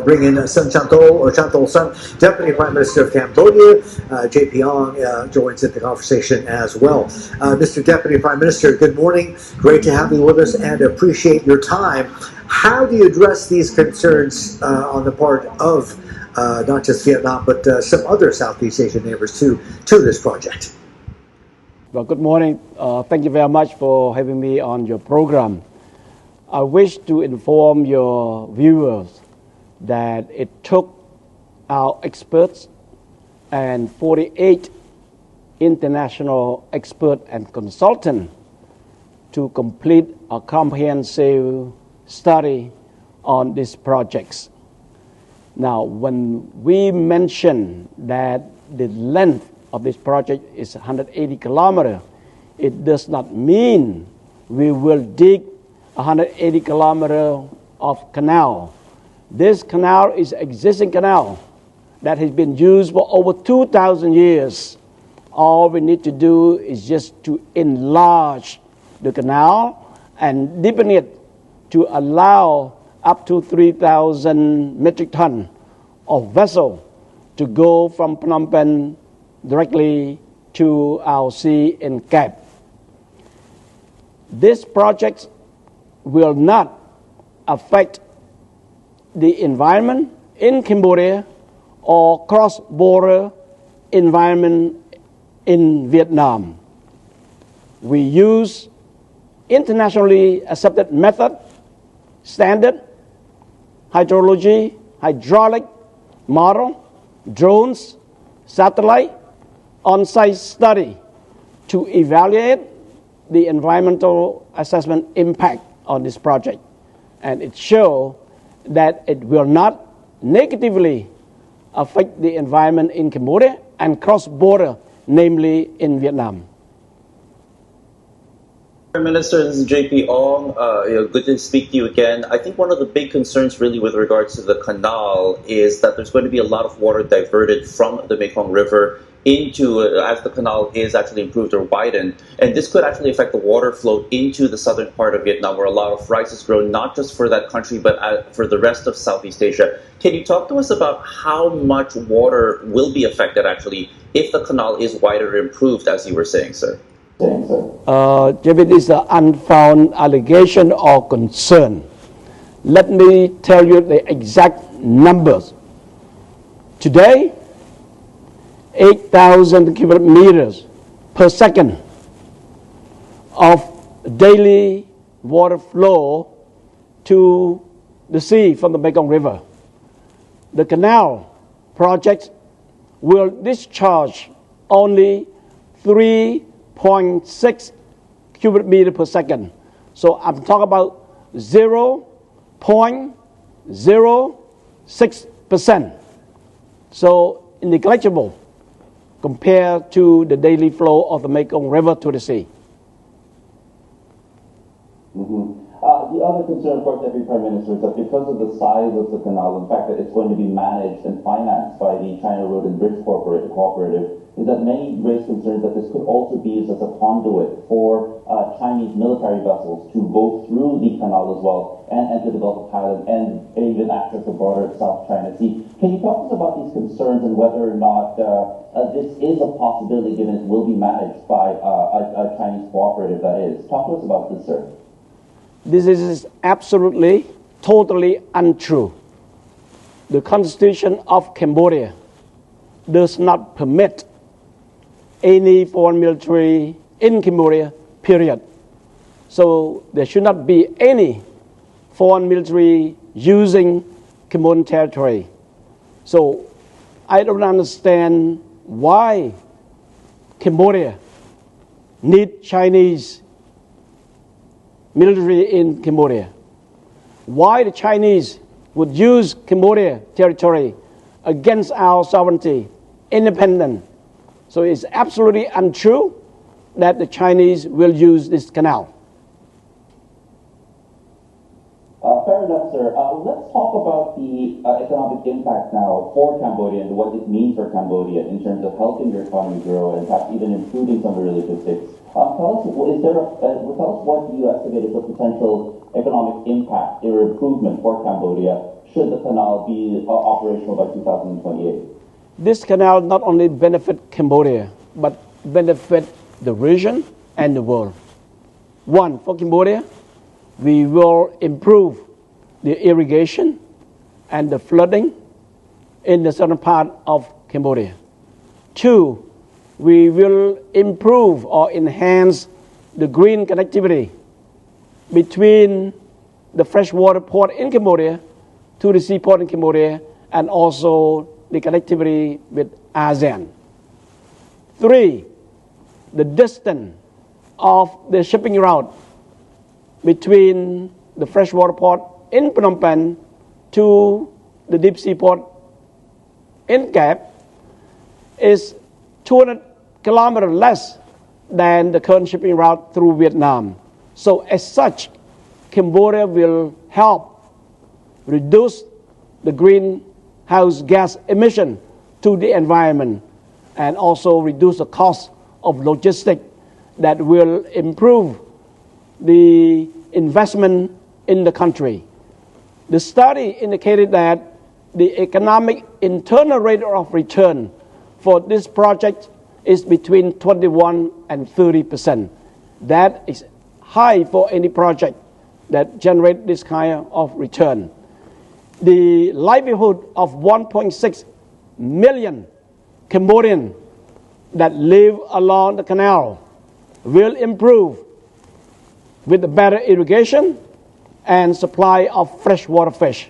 bring in Chantal Sun, Deputy Prime Minister of Cambodia. JP Ong joins in the conversation as well. Mr. Deputy Prime Minister, good morning. Great to have you with us and appreciate your time. How do you address these concerns on the part of not just Vietnam, but some other Southeast Asian neighbors to this project? Well, good morning. Thank you very much for having me on your program. I wish to inform your viewers that it took our experts and 48 international experts and consultants to complete a comprehensive study on these projects. Now, when we mention that the length of this project is 180 kilometers, it does not mean we will dig 180 kilometers of canal. This canal is an existing canal that has been used for over 2,000 years. All we need to do is just to enlarge the canal and deepen it to allow up to 3,000 metric tons of vessel to go from Phnom Penh directly to our sea in Cap. This project will not affect the environment in Cambodia or cross-border environment in Vietnam. We use internationally accepted method, standard, hydrology, hydraulic model, drones, satellite, on-site study to evaluate the environmental assessment impact on this project. And it shows that it will not negatively affect the environment in Cambodia and cross-border, namely in Vietnam. Prime Minister, this is JP Ong. Good to speak to you again. I think one of the big concerns really with regards to the canal is that there's going to be a lot of water diverted from the Mekong River into, as the canal is actually improved or widened. And this could actually affect the water flow into the southern part of Vietnam, where a lot of rice is grown, not just for that country, but for the rest of Southeast Asia. Can you talk to us about how much water will be affected, actually, if the canal is wider or improved, as you were saying, sir? JP, this is an unfounded allegation or concern. Let me tell you the exact numbers. Today, 8,000 cubic meters per second of daily water flow to the sea from the Mekong River. The canal project will discharge only 3.6 cubic meter per second. So I'm talking about 0.06%. So negligible compared to the daily flow of the Mekong River to the sea. The other concern, of course, Deputy Prime Minister, is that because of the size of the canal, the fact that it's going to be managed and financed by the China Road and Bridge Cooperative, is that many raise concerns that this could also be used as a conduit for Chinese military vessels to go through the canal as well and enter the Gulf of Thailand and even access the broader South China Sea. Can you talk to us about these concerns and whether or not this is a possibility, given it will be managed by a Chinese cooperative, that is? Talk to us about this, sir. This is absolutely, totally untrue. The Constitution of Cambodia does not permit any foreign military in Cambodia, period. So there should not be any foreign military using Cambodian territory. So I don't understand why Cambodia need Chinese military in Cambodia. Why the Chinese would use Cambodia territory against our sovereignty, independence. So it's absolutely untrue that the Chinese will use this canal. Fair enough, sir. Let's talk about the economic impact now for Cambodia and what it means for Cambodia in terms of helping their economy grow and perhaps even improving some of the logistics. Tell us what you estimate is the potential economic impact or improvement for Cambodia should the canal be operational by 2028? This canal not only benefit Cambodia, but benefit the region and the world. One, for Cambodia, we will improve the irrigation and the flooding in the southern part of Cambodia. Two, we will improve or enhance the green connectivity between the freshwater port in Cambodia to the seaport in Cambodia and also the connectivity with ASEAN. Three, the distance of the shipping route between the freshwater port in Phnom Penh to the deep sea port in Cap is 200 kilometers less than the current shipping route through Vietnam. So as such, Cambodia will help reduce the greenhouse gas emission to the environment and also reduce the cost of logistics that will improve the investment in the country. The study indicated that the economic internal rate of return for this project is between 21 and 30%. That is high for any project that generate this kind of return. The livelihood of 1.6 million Cambodians that live along the canal will improve with the better irrigation and supply of freshwater fish.